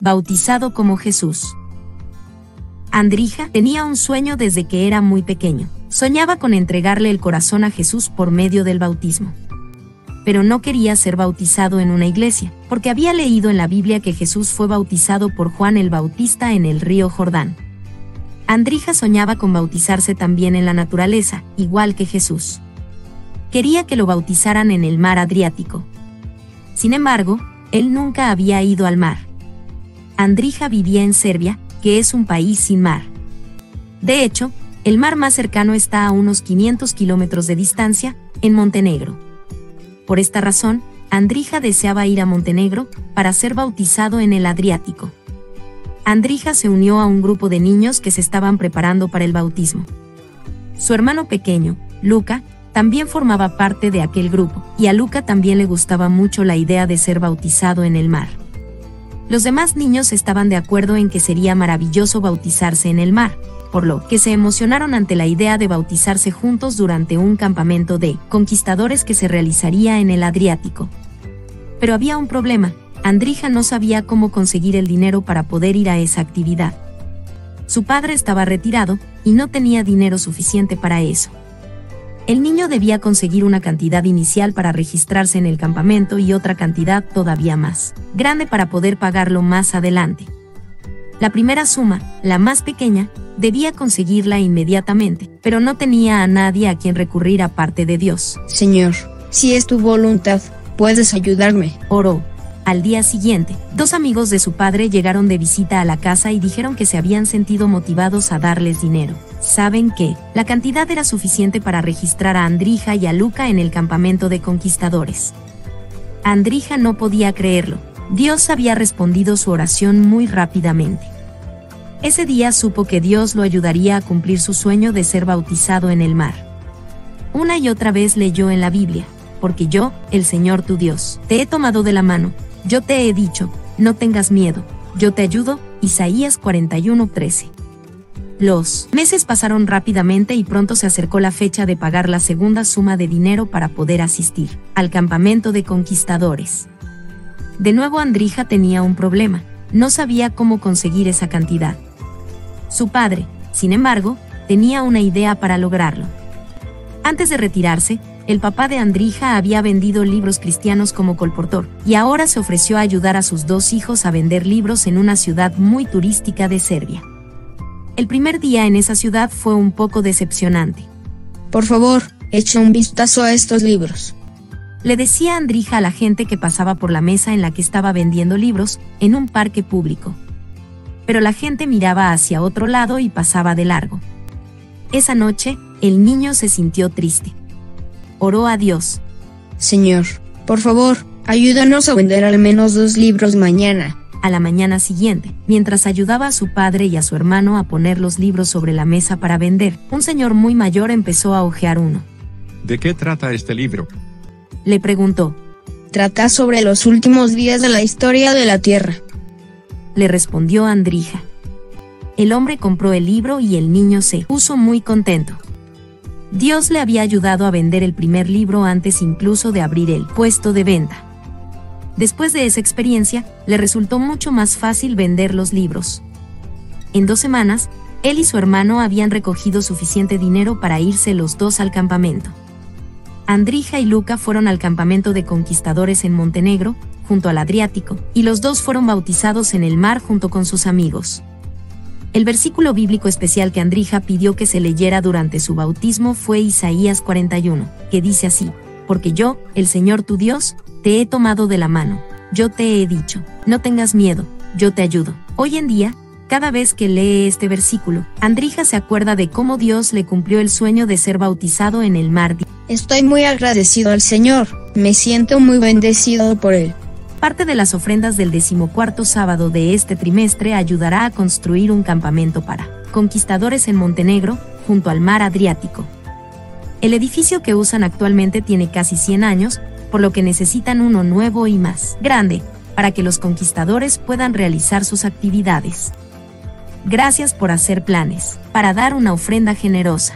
bautizado como Jesús. Andrija tenía un sueño desde que era muy pequeño. Soñaba con entregarle el corazón a Jesús por medio del bautismo. Pero no quería ser bautizado en una iglesia, porque había leído en la Biblia que Jesús fue bautizado por Juan el Bautista en el río Jordán. Andrija soñaba con bautizarse también en la naturaleza, igual que Jesús. Quería que lo bautizaran en el mar Adriático. Sin embargo, él nunca había ido al mar. Andrija vivía en Serbia, que es un país sin mar. De hecho, el mar más cercano está a unos 500 kilómetros de distancia, en Montenegro. Por esta razón, Andrija deseaba ir a Montenegro para ser bautizado en el Adriático. Andrija se unió a un grupo de niños que se estaban preparando para el bautismo. Su hermano pequeño, Luka, también formaba parte de aquel grupo, y a Luka también le gustaba mucho la idea de ser bautizado en el mar. Los demás niños estaban de acuerdo en que sería maravilloso bautizarse en el mar, por lo que se emocionaron ante la idea de bautizarse juntos durante un campamento de conquistadores que se realizaría en el Adriático. Pero había un problema: Andrija no sabía cómo conseguir el dinero para poder ir a esa actividad. Su padre estaba retirado y no tenía dinero suficiente para eso. El niño debía conseguir una cantidad inicial para registrarse en el campamento y otra cantidad todavía más grande para poder pagarlo más adelante. La primera suma, la más pequeña, debía conseguirla inmediatamente, pero no tenía a nadie a quien recurrir aparte de Dios. Señor, si es tu voluntad, puedes ayudarme. Oró. Al día siguiente, 2 amigos de su padre llegaron de visita a la casa y dijeron que se habían sentido motivados a darles dinero. ¿Saben qué? La cantidad era suficiente para registrar a Andrija y a Luka en el campamento de conquistadores. Andrija no podía creerlo. Dios había respondido su oración muy rápidamente. Ese día supo que Dios lo ayudaría a cumplir su sueño de ser bautizado en el mar. Una y otra vez leyó en la Biblia: porque yo, el Señor tu Dios, te he tomado de la mano, yo te he dicho, no tengas miedo, yo te ayudo. Isaías 41:13. Los meses pasaron rápidamente y pronto se acercó la fecha de pagar la segunda suma de dinero para poder asistir al campamento de conquistadores. De nuevo Andrija tenía un problema: no sabía cómo conseguir esa cantidad. Su padre, sin embargo, tenía una idea para lograrlo. Antes de retirarse, el papá de Andrija había vendido libros cristianos como colportor, y ahora se ofreció a ayudar a sus 2 hijos a vender libros en una ciudad muy turística de Serbia. El primer día en esa ciudad fue un poco decepcionante. Por favor, echa un vistazo a estos libros, le decía Andrija a la gente que pasaba por la mesa en la que estaba vendiendo libros, en un parque público. Pero la gente miraba hacia otro lado y pasaba de largo. Esa noche, el niño se sintió triste. Oró a Dios. Señor, por favor, ayúdanos a vender al menos 2 libros mañana. A la mañana siguiente, mientras ayudaba a su padre y a su hermano a poner los libros sobre la mesa para vender, un señor muy mayor empezó a hojear uno. ¿De qué trata este libro?, le preguntó. Trata sobre los últimos días de la historia de la Tierra, le respondió Andrija. El hombre compró el libro y el niño se puso muy contento. Dios le había ayudado a vender el primer libro antes incluso de abrir el puesto de venta. Después de esa experiencia, le resultó mucho más fácil vender los libros. En 2 semanas, él y su hermano habían recogido suficiente dinero para irse los 2 al campamento. Andrija y Luka fueron al campamento de conquistadores en Montenegro, junto al Adriático, y los 2 fueron bautizados en el mar junto con sus amigos. El versículo bíblico especial que Andrija pidió que se leyera durante su bautismo fue Isaías 41, que dice así: porque yo, el Señor tu Dios, te he tomado de la mano, yo te he dicho, no tengas miedo, yo te ayudo. Hoy en día, cada vez que lee este versículo, Andrija se acuerda de cómo Dios le cumplió el sueño de ser bautizado en el mar. Estoy muy agradecido al Señor, me siento muy bendecido por Él. Parte de las ofrendas del 14º sábado de este trimestre ayudará a construir un campamento para conquistadores en Montenegro, junto al mar Adriático. El edificio que usan actualmente tiene casi 100 años, por lo que necesitan uno nuevo y más grande, para que los conquistadores puedan realizar sus actividades. Gracias por hacer planes para dar una ofrenda generosa.